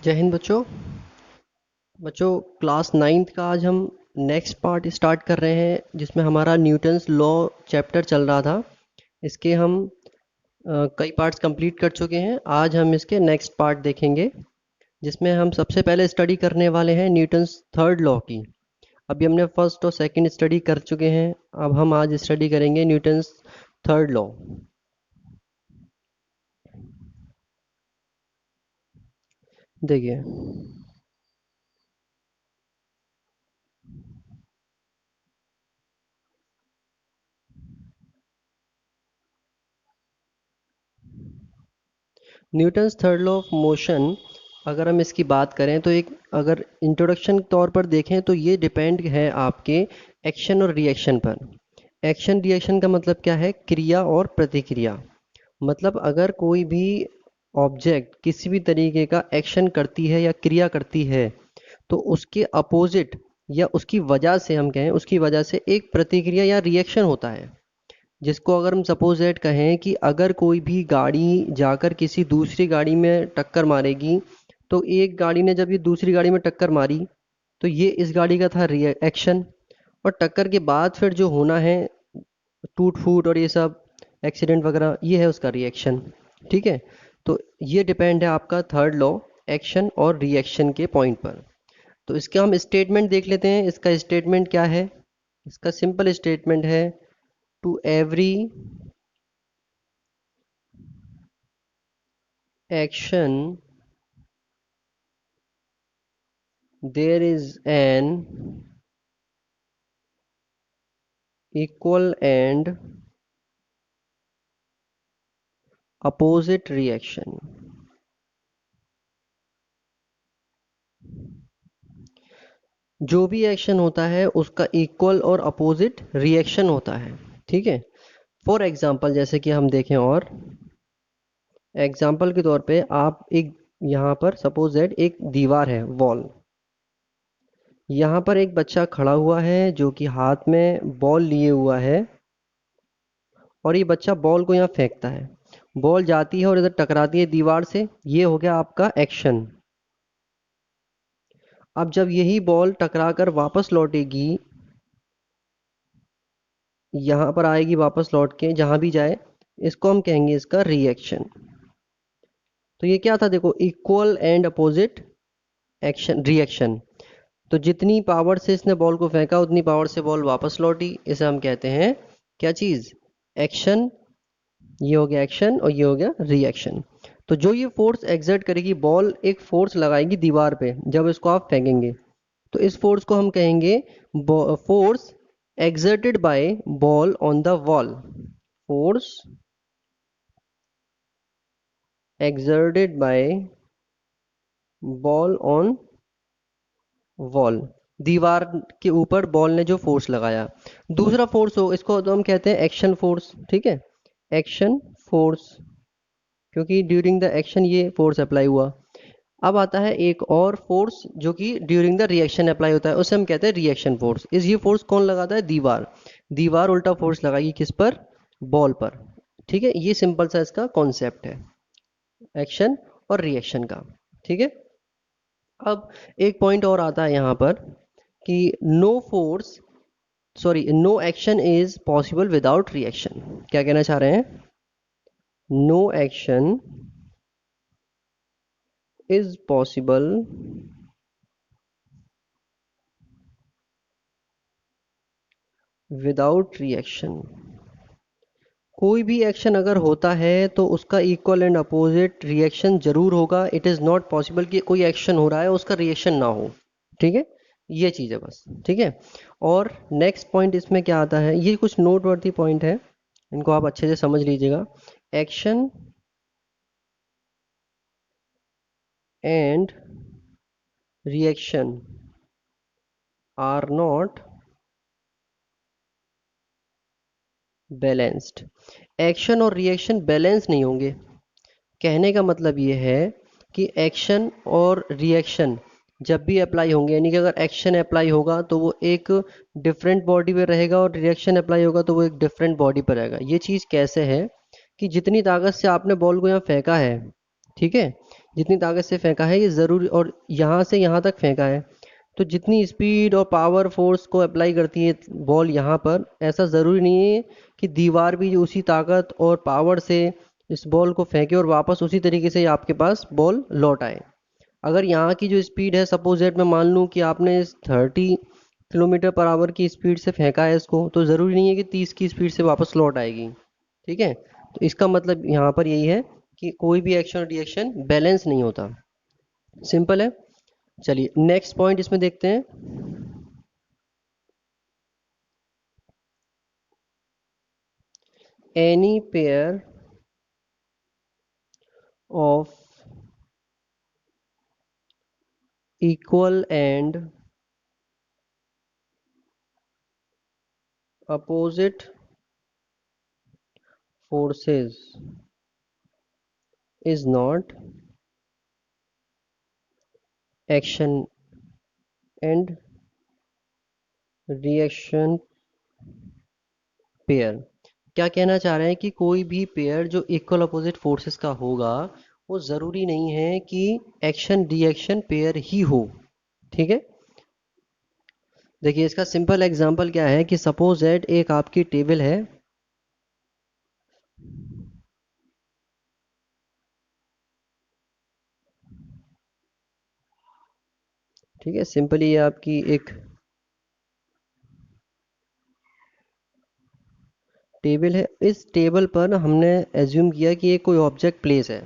जय हिंद बच्चों। Class ninth का आज हम नेक्स्ट पार्ट स्टार्ट कर रहे हैं, जिसमें हमारा न्यूटन्स लॉ चैप्टर चल रहा था। इसके हम कई पार्ट्स कंप्लीट कर चुके हैं। आज हम इसके नेक्स्ट पार्ट देखेंगे, जिसमें हम सबसे पहले स्टडी करने वाले हैं न्यूटन्स थर्ड लॉ की। अभी हमने फर्स्ट और सेकंड स्टडी कर चुके हैं, अब हम आज स्टडी करेंगे न्यूटन्स थर्ड लॉ। देखिए, Newton's third law of motion, अगर हम इसकी बात करें तो एक अगर इंट्रोडक्शन के तौर पर देखें तो ये डिपेंड है आपके एक्शन और रिएक्शन पर। एक्शन रिएक्शन का मतलब क्या है? क्रिया और प्रतिक्रिया। मतलब अगर कोई भी ऑब्जेक्ट किसी भी तरीके का एक्शन करती है या क्रिया करती है, तो उसके अपोजिट या उसकी वजह से, हम कहें उसकी वजह से, एक प्रतिक्रिया या रिएक्शन होता है। जिसको अगर हम सपोज दैट कहें कि अगर कोई भी गाड़ी जाकर किसी दूसरी गाड़ी में टक्कर मारेगी, तो एक गाड़ी ने जब ये दूसरी गाड़ी में टक्कर मारी, तो ये इस गाड़ी का था रिएक्शन। और टक्कर के बाद फिर जो होना है, टूट फूट और ये सब एक्सीडेंट वगैरह, ये है उसका रिएक्शन। ठीक है, तो ये डिपेंड है आपका थर्ड लॉ एक्शन और रिएक्शन के पॉइंट पर। तो इसके हम स्टेटमेंट देख लेते हैं। इसका स्टेटमेंट क्या है? इसका सिंपल स्टेटमेंट है, to every action there is an equal and opposite reaction। जो भी एक्शन होता है उसका इक्वल और अपोजिट रिएक्शन होता है। ठीक है, फॉर एग्जांपल जैसे कि हम देखें, और एग्जांपल के तौर पे आप एक, यहाँ पर सपोज दैट एक दीवार है, वॉल। यहाँ पर एक बच्चा खड़ा हुआ है जो कि हाथ में बॉल लिए हुआ है, और ये बच्चा बॉल को यहाँ फेंकता है। बॉल जाती है और इधर टकराती है दीवार से। ये हो गया आपका एक्शन। अब जब यही बॉल टकराकर वापस लौटेगी, यहाँ पर आएगी वापस लौट के, जहाँ भी जाए, इसको हम कहेंगे इसका रिएक्शन। तो ये क्या था? देखो, equal and opposite action, reaction. तो जितनी पावर से इसने बॉल को फेंका, उतनी पावर से बॉल वापस लौटी। इसे हम कहते हैं क्या चीज़? एक्शन। ये हो गया एक्शन और ये हो गया रिएक्शन। तो जो ये फोर्स एग्जर्ट करेगी, बॉल एक फोर्स लगाएगी दीवार पे जब इसको आप फेंकेंगे, तो इस फोर्स को हम कहेंगे force exerted by ball on the wall। force exerted by ball on wall, दीवार के ऊपर बॉल ने जो फोर्स लगाया। दूसरा फोर्स हो, इसको तो हम कहते हैं एक्शन फोर्स। ठीक है, एक्शन फोर्स, क्योंकि ड्यूरिंग द एक्शन ये फोर्स अप्लाई हुआ। अब आता है एक और फोर्स जो कि ड्यूरिंग द रिएक्शन अप्लाई होता है, उसे हम कहते हैं रिएक्शन फोर्स। इस ये फोर्स कौन लगाता है? दीवार। दीवार उल्टा फोर्स लगाएगी किस पर? बॉल पर। ठीक है, ये सिंपल सा इसका कॉन्सेप्ट है एक्शन और रिएक्शन का। ठीक है, अब एक पॉइंट और आता है यहाँ पर कि no force, sorry, no action is possible without reaction. क्या कहना चाह रहे हैं? No action is possible without reaction. कोई भी एक्शन अगर होता है तो उसका इक्वल एंड अपोजिट रिएक्शन जरूर होगा। इट इज़ नॉट पॉसिबल कि कोई एक्शन हो रहा है उसका रिएक्शन ना हो। ठीक है, ये चीज़ है बस। ठीक है, और नेक्स्ट पॉइंट इसमें क्या आता है, ये कुछ नोटवर्दी पॉइंट है, इनको आप अच्छे से समझ लीजिएगा। Action and reaction are not balanced. Action और रिएक्शन बैलेंस नहीं होंगे। कहने का मतलब ये है कि एक्शन और रिएक्शन जब भी अप्लाई होंगे, यानी कि अगर एक्शन अप्लाई होगा तो वो एक डिफरेंट बॉडी पे रहेगा, और रिएक्शन अप्लाई होगा तो वो एक डिफरेंट बॉडी पर रहेगा। ये चीज़ कैसे है कि जितनी ताकत से आपने बॉल को यहाँ फेंका है, ठीक है, जितनी ताकत से फेंका है ये ज़रूरी, और यहाँ से यहाँ तक फेंका है, तो जितनी स्पीड और पावर फोर्स को अप्लाई करती है बॉल यहाँ पर, ऐसा ज़रूरी नहीं है कि दीवार भी उसी ताकत और पावर से इस बॉल को फेंके और वापस उसी तरीके से आपके पास बॉल लौट आए। अगर यहाँ की जो स्पीड है, सपोज दैट मैं मान लूँ कि आपने 30 किलोमीटर पर आवर की स्पीड से फेंका है इसको, तो ज़रूरी नहीं है कि 30 की स्पीड से वापस लौट आएगी। ठीक है, तो इसका मतलब यहाँ पर यही है कि कोई भी एक्शन और रिएक्शन बैलेंस नहीं होता। सिंपल है। चलिए नेक्स्ट पॉइंट इसमें देखते हैं। Any pair of equal and opposite forces is not action and reaction pair. क्या कहना चाह रहे हैं कि कोई भी पेयर जो इक्वल अपोजिट फोर्सेस का होगा, वो ज़रूरी नहीं है कि एक्शन रिएक्शन पेयर ही हो। ठीक है, देखिए इसका सिंपल एग्जांपल क्या है कि सपोज दैट एक आपकी टेबल है, ठीक है, सिंपली ये आपकी एक टेबल है। इस टेबल पर हमने एज्यूम किया कि एक कोई ऑब्जेक्ट प्लेस है।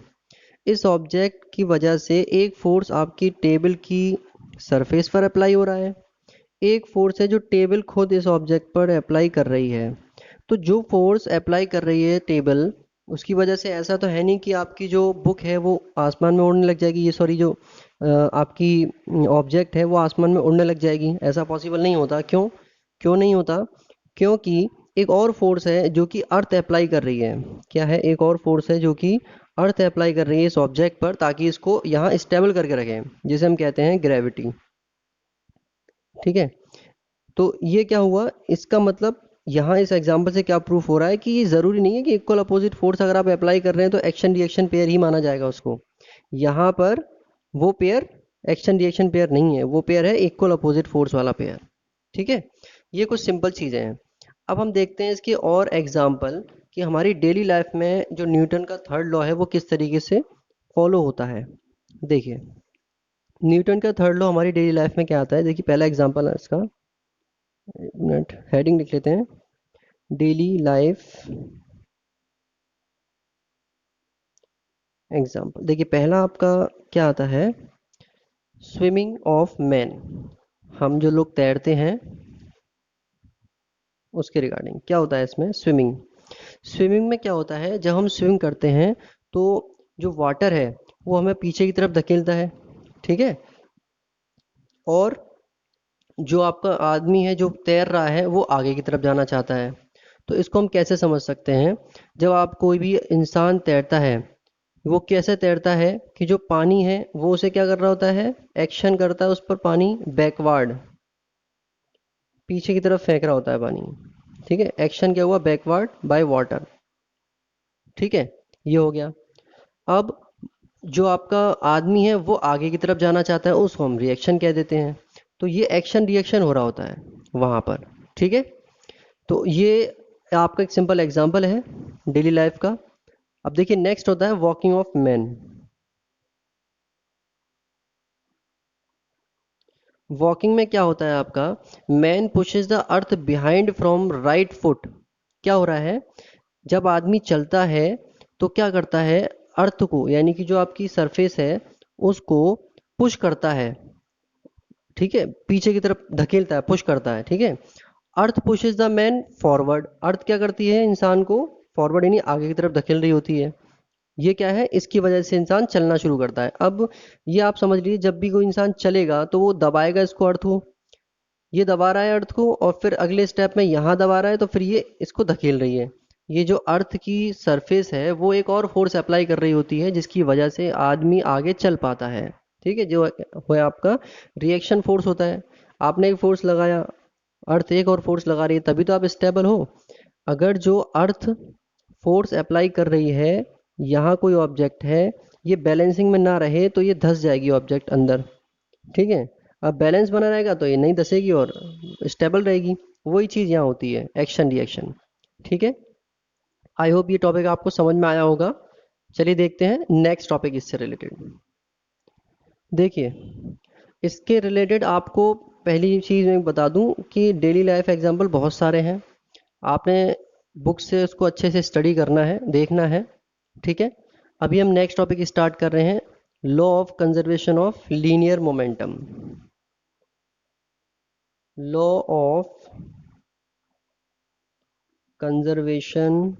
इस ऑब्जेक्ट की वजह से एक फोर्स आपकी टेबल की सरफेस पर अप्लाई हो रहा है, एक फोर्स है जो टेबल खुद इस ऑब्जेक्ट पर अप्लाई कर रही है। तो जो फोर्स अप्लाई कर रही है टेबल, उसकी वजह से ऐसा तो है नहीं कि आपकी जो बुक है वो आसमान में उड़ने लग जाएगी, ये सॉरी जो आपकी ऑब्जेक्ट है वो आसमान में उड़ने लग जाएगी, ऐसा पॉसिबल नहीं होता। क्यों? क्यों नहीं होता? क्योंकि एक और फोर्स है जो कि अर्थ अप्लाई कर रही है। क्या है? एक और फोर्स है जो कि अर्थ अप्लाई कर रही है इस ऑब्जेक्ट पर, ताकि इसको यहाँ स्टेबल करके रखें, जिसे हम कहते हैं ग्रेविटी। ठीक है, तो ये क्या हुआ, इसका मतलब यहाँ इस एग्जांपल से क्या प्रूफ हो रहा है कि ये ज़रूरी नहीं है कि इक्वल अपोजिट फोर्स अगर आप अप्लाई कर रहे हैं तो एक्शन रिएक्शन पेयर ही माना जाएगा उसको। यहाँ पर वो पेयर एक्शन रिएक्शन पेयर नहीं है, वो पेयर है इक्वल अपोजिट फोर्स वाला पेयर। ठीक है, ये कुछ सिंपल चीज़ें हैं। अब हम देखते हैं इसके और एग्जाम्पल कि हमारी डेली लाइफ में जो न्यूटन का थर्ड लॉ है वो किस तरीके से फॉलो होता है। देखिए न्यूटन का थर्ड लॉ हमारी डेली लाइफ में क्या आता है। देखिए पहला एग्जाम्पल है इसका, एक मिनट हेडिंग लिख लेते हैं, डेली लाइफ एग्जाम्पल। देखिए पहला आपका क्या आता है, स्विमिंग ऑफ मैन। हम जो लोग तैरते हैं उसके रिगार्डिंग क्या होता है इसमें, स्विमिंग। स्विमिंग में क्या होता है, जब हम स्विम करते हैं तो जो वाटर है वो हमें पीछे की तरफ धकेलता है। ठीक है, और जो आपका आदमी है जो तैर रहा है वो आगे की तरफ जाना चाहता है। तो इसको हम कैसे समझ सकते हैं, जब आप कोई भी इंसान तैरता है, वो कैसे तैरता है कि जो पानी है वो उसे क्या कर रहा होता है, एक्शन करता है उस पर, पानी बैकवर्ड पीछे की तरफ फेंक रहा होता है पानी। ठीक है, एक्शन क्या हुआ, बैकवर्ड बाय वाटर। ठीक है, ये हो गया। अब जो आपका आदमी है वो आगे की तरफ जाना चाहता है, उसको हम रिएक्शन कह देते हैं। तो ये एक्शन रिएक्शन हो रहा होता है वहाँ पर। ठीक है, तो ये आपका एक सिंपल एग्जांपल है डेली लाइफ का। अब देखिए नेक्स्ट होता है वॉकिंग ऑफ मैन। वॉकिंग में क्या होता है आपका, man pushes the earth behind from right foot. क्या हो रहा है, जब आदमी चलता है तो क्या करता है, अर्थ को यानी कि जो आपकी सरफेस है उसको पुश करता है। ठीक है, पीछे की तरफ धकेलता है, पुश करता है। ठीक है, अर्थ पुशेस द मैन फॉरवर्ड। अर्थ क्या करती है, इंसान को फॉरवर्ड यानी आगे की तरफ धकेल रही होती है। ये क्या है, इसकी वजह से इंसान चलना शुरू करता है। अब ये आप समझ लीजिए, जब भी कोई इंसान चलेगा तो वो दबाएगा इसको, अर्थ को, ये दबा रहा है अर्थ को, और फिर अगले स्टेप में यहाँ दबा रहा है, तो फिर ये इसको धकेल रही है। ये जो अर्थ की सरफेस है वो एक और फोर्स अप्लाई कर रही होती है, जिसकी वजह से आदमी आगे चल पाता है। ठीक है, जो है आपका रिएक्शन फोर्स होता है। आपने एक फोर्स लगाया, अर्थ एक और फोर्स लगा रही है, तभी तो आप स्टेबल हो। अगर जो अर्थ फोर्स अप्लाई कर रही है, यहाँ कोई ऑब्जेक्ट है, ये बैलेंसिंग में ना रहे तो ये धंस जाएगी ऑब्जेक्ट अंदर, ठीक है। अब बैलेंस बना रहेगा तो ये नहीं धसेगी और स्टेबल रहेगी। वही चीज़ यहाँ होती है एक्शन रिएक्शन, ठीक है। आई होप ये टॉपिक आपको समझ में आया होगा। चलिए देखते हैं नेक्स्ट टॉपिक इससे रिलेटेड। देखिए इसके रिलेटेड आपको पहली चीज़ मैं बता दूं कि डेली लाइफ एग्जांपल बहुत सारे हैं, आपने बुक से उसको अच्छे से स्टडी करना है, देखना है, ठीक है। अभी हम नेक्स्ट टॉपिक स्टार्ट कर रहे हैं, law of conservation of linear momentum. Law of conservation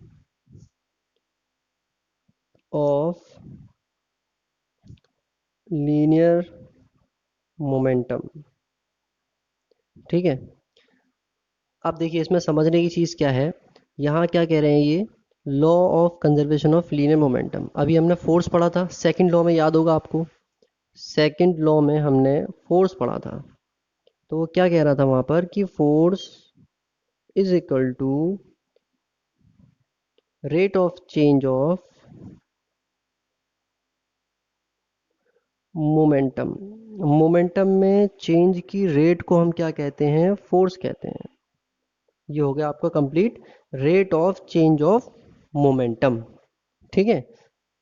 of linear momentum, ठीक है। अब देखिए इसमें समझने की चीज़ क्या है, यहाँ क्या कह रहे हैं ये, law of conservation of linear momentum. अभी हमने फोर्स पढ़ा था सेकंड लॉ में, याद होगा आपको, सेकंड लॉ में हमने फोर्स पढ़ा था। तो वो क्या कह रहा था वहाँ पर कि force is equal to rate of change of momentum. Momentum में चेंज की रेट को हम क्या कहते हैं, फोर्स कहते हैं। ये हो गया आपका complete rate of change of momentum, ठीक है।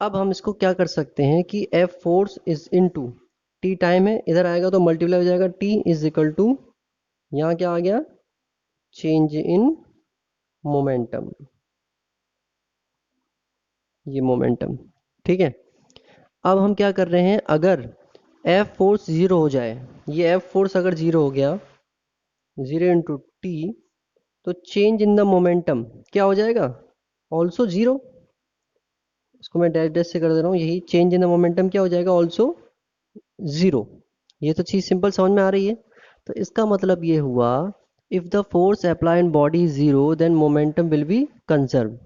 अब हम इसको क्या कर सकते हैं कि F force is into T time है, इधर आएगा तो मल्टीप्लाई हो जाएगा, टी इज इक्वल टू, यहाँ क्या आ गया, चेंज इन मोमेंटम, ये मोमेंटम, ठीक है। अब हम क्या कर रहे हैं, अगर एफ फोर्स जीरो हो जाए, ये एफ फोर्स अगर जीरो हो गया, जीरो इंटू टी, तो चेंज इन द मोमेंटम क्या हो जाएगा, ऑल्सो जीरो। इसको मैं डैश डैश से कर दे रहा हूँ, यही चेंज इन द मोमेंटम क्या हो जाएगा, ऑल्सो जीरो। ये तो चीज़ सिंपल समझ में आ रही है। तो इसका मतलब ये हुआ, if the force apply in body is zero then momentum will be conserve.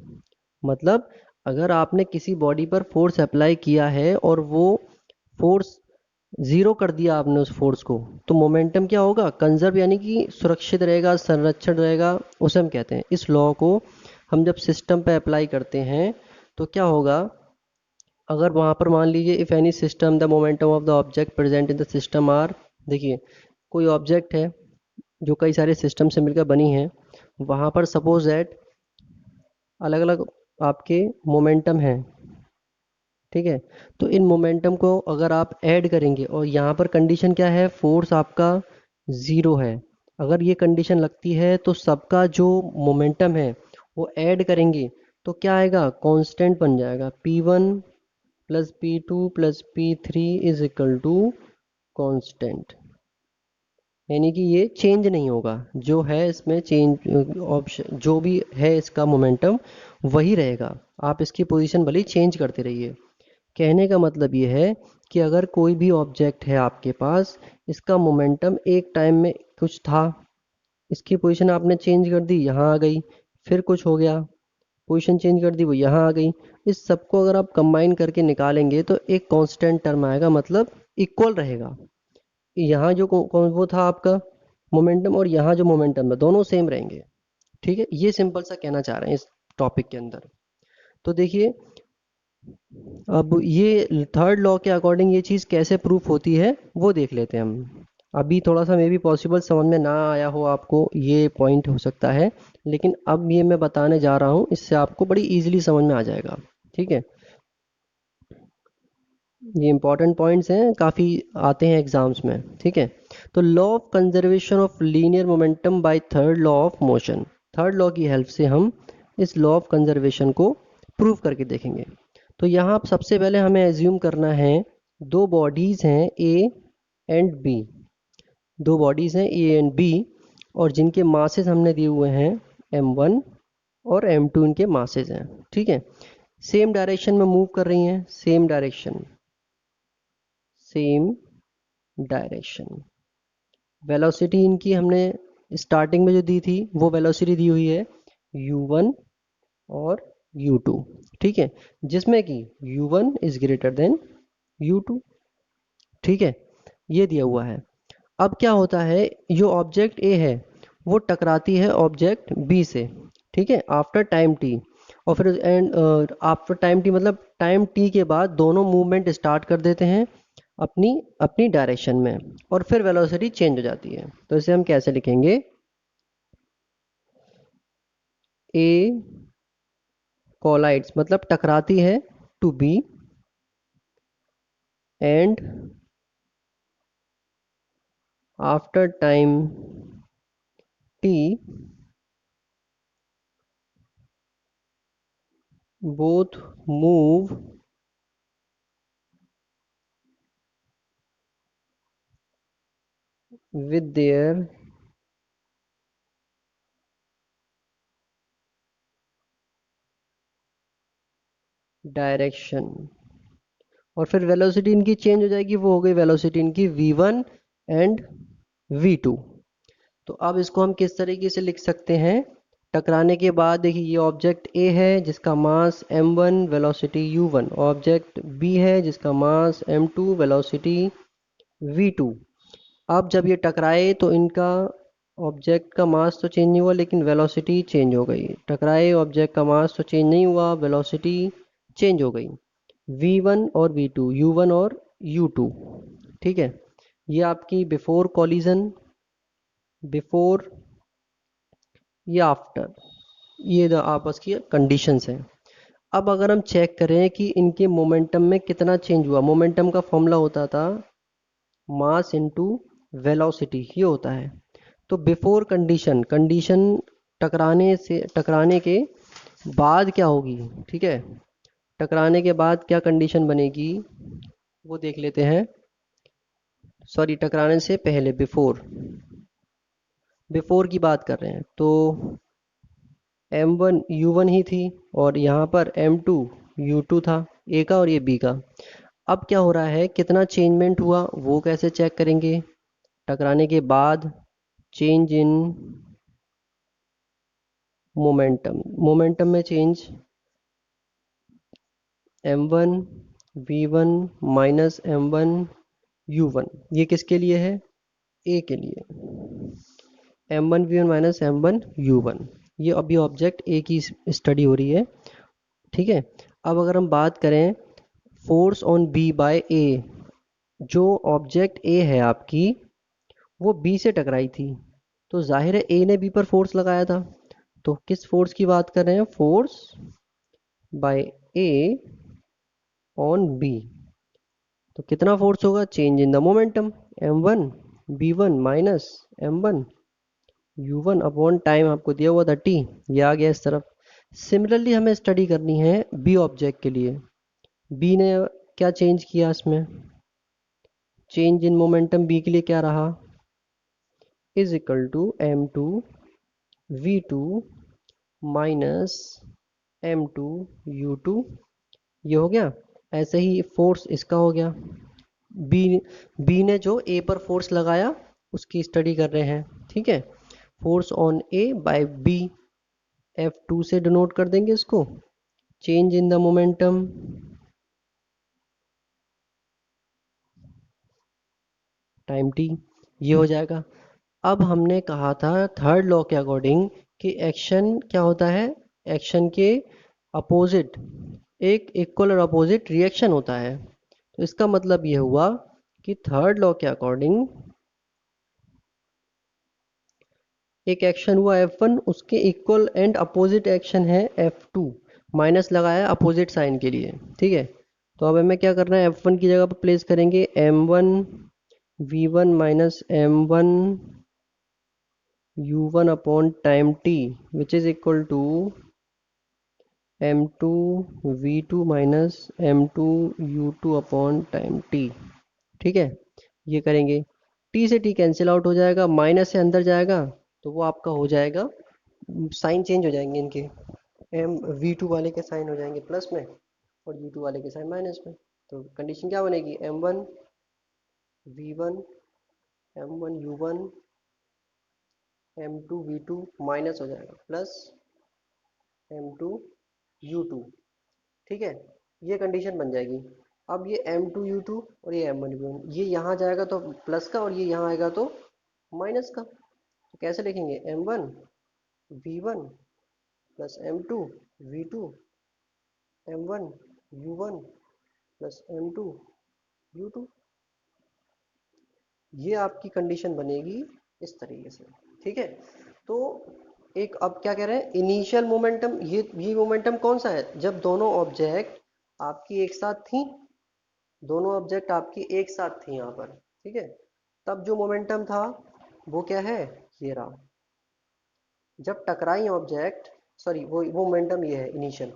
मतलब अगर आपने किसी बॉडी पर फोर्स अप्लाई किया है और वो फोर्स जीरो कर दिया आपने उस फोर्स को, तो मोमेंटम क्या होगा, कंजर्व, यानी कि सुरक्षित रहेगा, संरक्षण रहेगा, उसे हम कहते हैं। इस लॉ को हम जब सिस्टम पे अप्लाई करते हैं तो क्या होगा, अगर वहाँ पर मान लीजिए if any system the momentum of the object present in the system are, देखिए कोई ऑब्जेक्ट है जो कई सारे सिस्टम से मिलकर बनी है, वहाँ पर सपोज दैट अलग अलग आपके मोमेंटम हैं, ठीक है। तो इन मोमेंटम को अगर आप ऐड करेंगे, और यहाँ पर कंडीशन क्या है, फोर्स आपका ज़ीरो है, अगर ये कंडीशन लगती है तो सबका जो मोमेंटम है वो ऐड करेंगे तो क्या आएगा, कांस्टेंट बन जाएगा, P1 plus P2 plus P3 is equal to constant. यानी कि ये चेंज नहीं होगा, जो है इसमें चेंज ऑप्शन जो भी है इसका मोमेंटम वही रहेगा, आप इसकी पोजीशन भले ही चेंज करते रहिए। कहने का मतलब ये है कि अगर कोई भी ऑब्जेक्ट है आपके पास, इसका मोमेंटम एक टाइम में कुछ था, इसकी पोजीशन आपने चेंज कर दी, यहाँ आ गई, फिर कुछ हो गया, पोजीशन चेंज कर दी, वो यहाँ आ गई, इस सबको अगर आप कंबाइन करके निकालेंगे तो एक कांस्टेंट टर्म आएगा, मतलब इक्वल रहेगा। यहाँ जो वो था आपका मोमेंटम और यहाँ जो मोमेंटम है दोनों सेम रहेंगे, ठीक है। ये सिंपल सा कहना चाह रहे हैं इस टॉपिक के अंदर। तो देखिए अब ये थर्ड लॉ के अकॉर्डिंग ये चीज़ कैसे प्रूफ होती है वो देख लेते हैं हम। अभी थोड़ा सा मे बी पॉसिबल समझ में ना आया हो आपको, ये पॉइंट हो सकता है, लेकिन अब ये मैं बताने जा रहा हूँ, इससे आपको बड़ी इजीली समझ में आ जाएगा, ठीक है। ये इंपॉर्टेंट पॉइंट्स हैं, काफ़ी आते हैं एग्जाम्स में, ठीक है। तो law of conservation of linear momentum by third law of motion, third law की हेल्प से हम इस लॉ ऑफ कंजर्वेशन को प्रूव करके देखेंगे। तो यहाँ आप सबसे पहले हमें एज्यूम करना है दो बॉडीज़ हैं ए एंड बी, दो बॉडीज़ हैं ए एंड बी, और जिनके मासेस हमने दिए हुए हैं m1 और m2 इनके मासेस हैं, ठीक है। सेम डायरेक्शन में मूव कर रही हैं, same direction, same direction. Velocity इनकी हमने स्टार्टिंग में जो दी थी वो वेलोसिटी दी हुई है u1 और u2, ठीक है, जिसमें कि u1 is greater than u2, ठीक है, ये दिया हुआ है। अब क्या होता है, जो ऑब्जेक्ट ए है वो टकराती है ऑब्जेक्ट बी से, ठीक है, आफ्टर टाइम टी, और फिर एंड आफ्टर टाइम टी मतलब टाइम टी के बाद दोनों मूवमेंट स्टार्ट कर देते हैं अपनी अपनी डायरेक्शन में, और फिर वेलोसिटी चेंज हो जाती है। तो इसे हम कैसे लिखेंगे, ए कोलाइड्स मतलब टकराती है to B, and after time T both move with their direction, और फिर वेलोसिटी इनकी चेंज हो जाएगी, वो हो गई वेलोसिटी इनकी v1 एंड v2। तो अब इसको हम किस तरीके से लिख सकते हैं, टकराने के बाद देखिए ये ऑब्जेक्ट ए है जिसका मास m1 velocity u1, object B है जिसका मास m2 वेलोसिटी v2। अब जब ये टकराए तो इनका ऑब्जेक्ट का मास तो चेंज नहीं हुआ लेकिन वेलोसिटी चेंज हो गई, टकराए ऑब्जेक्ट का मास तो चेंज नहीं हुआ, वेलोसिटी चेंज हो गई, v1 और v2, u1 और u2। ठीक है, ये आपकी बिफोर कॉलिजन, बिफोर या आफ्टर, ये आपस की कंडीशंस हैं। अब अगर हम चेक करें कि इनके मोमेंटम में कितना चेंज हुआ, मोमेंटम का फॉर्मूला होता था मास इनटू वेलोसिटी, ये होता है। तो बिफोर कंडीशन, कंडीशन टकराने के बाद क्या होगी, ठीक है, टकराने के बाद क्या कंडीशन बनेगी वो देख लेते हैं। सॉरी, टकराने से पहले, बिफोर, बिफोर की बात कर रहे हैं तो m1 u1 ही थी, और यहाँ पर m2 u2 था, ए का और ये बी का। अब क्या हो रहा है, कितना चेंजमेंट हुआ वो कैसे चेक करेंगे, टकराने के बाद चेंज इन मोमेंटम, मोमेंटम में change m1 v1 minus m1 u1, ये किसके लिए है, ए के लिए, m1 v1 minus m1 u1, ये अभी ऑब्जेक्ट ए की स्टडी हो रही है। ठीक है, अब अगर हम बात करें फोर्स ऑन बी बाय ए, जो ऑब्जेक्ट ए है आपकी वो बी से टकराई थी, तो जाहिर है ए ने बी पर फोर्स लगाया था। तो किस फोर्स की बात कर रहे हैं, force by A on B. तो कितना फोर्स होगा, change in the momentum, m1 b1 minus m1 u1 upon time आपको दिया हुआ था t, ये आ गया इस तरफ। सिमिलरली हमें स्टडी करनी है बी ऑब्जेक्ट के लिए, बी ने क्या चेंज किया इसमें, चेंज इन मोमेंटम बी के लिए क्या रहा, is equal to m2 v2 minus m2 u2, ये हो गया। ऐसे ही फोर्स इसका हो गया, बी बी ने जो ए पर फोर्स लगाया उसकी स्टडी कर रहे हैं। ठीक है, force on A by B, F2 से डिनोट कर देंगे इसको, change in the momentum time T, ये हो जाएगा। अब हमने कहा था थर्ड लॉ के अकॉर्डिंग कि एक्शन क्या होता है, एक्शन के अपोजिट एक इक्वल और अपोजिट रिएक्शन होता है। तो इसका मतलब ये हुआ कि थर्ड लॉ के अकॉर्डिंग एक एक्शन हुआ F1, उसके इक्वल एंड अपोजिट एक्शन है F2, माइनस लगाया अपोजिट साइन के लिए। ठीक है, तो अब हमें क्या करना है, F1 की जगह पर प्लेस करेंगे m1 v1 minus m1 u1 upon time t, which is equal to m2 v2 minus m2 u2 upon time t। ठीक है, ये करेंगे, t से t कैंसिल आउट हो जाएगा, माइनस से अंदर जाएगा तो वो आपका हो जाएगा, साइन चेंज हो जाएंगे इनके, एम v2 वाले के साइन हो जाएंगे प्लस में और u2 वाले के साइन माइनस में। तो कंडीशन क्या बनेगी, m1 v1 m1 u1 m2 v2 minus हो जाएगा प्लस m2 u2। ठीक है, ये कंडीशन बन जाएगी। अब ये m2 u2 और ये m1 u1, ये यहाँ जाएगा तो प्लस का और ये यहाँ आएगा तो माइनस का। तो कैसे लिखेंगे, m1 v1 plus m2 v2 m1 u1 plus m2 u2। ये आपकी कंडीशन बनेगी इस तरीके से। ठीक है, तो एक अब क्या कह रहे हैं, इनिशियल मोमेंटम, ये मोमेंटम कौन सा है, जब दोनों ऑब्जेक्ट आपकी एक साथ थी, दोनों ऑब्जेक्ट आपकी एक साथ थी यहाँ पर। ठीक है, तब जो मोमेंटम था वो क्या है, ये रहा। जब टकराई ऑब्जेक्ट, सॉरी वो मोमेंटम ये है इनिशियल,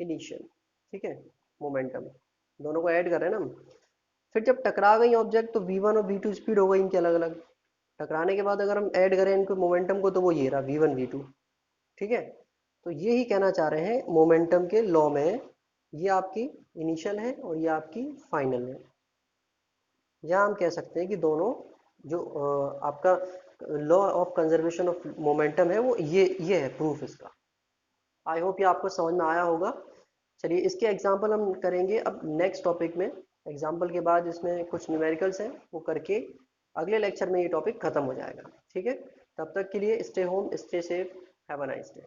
इनिशियल। ठीक है, मोमेंटम दोनों को ऐड कर रहे हैं ना हम। फिर जब टकरा गई ऑब्जेक्ट तो v1 और v2 स्पीड हो गई इनकी अलग अलग। टकराने के बाद अगर हम ऐड करें इनको मोमेंटम को तो वो ये रहा v1 v2। ठीक है, तो ये ही कहना चाह रहे हैं मोमेंटम के लॉ में, ये आपकी इनिशियल है और ये आपकी फाइनल है। या हम कह सकते हैं कि दोनों जो आपका law of conservation of momentum है वो ये है प्रूफ इसका। आई होप ये आपको समझ में आया होगा। चलिए इसके एग्जाम्पल हम करेंगे अब नेक्स्ट टॉपिक में। एग्जाम्पल के बाद इसमें कुछ न्यूमेरिकल्स हैं वो करके अगले लेक्चर में ये टॉपिक खत्म हो जाएगा। ठीक है, तब तक के लिए stay home, stay safe, have a nice day.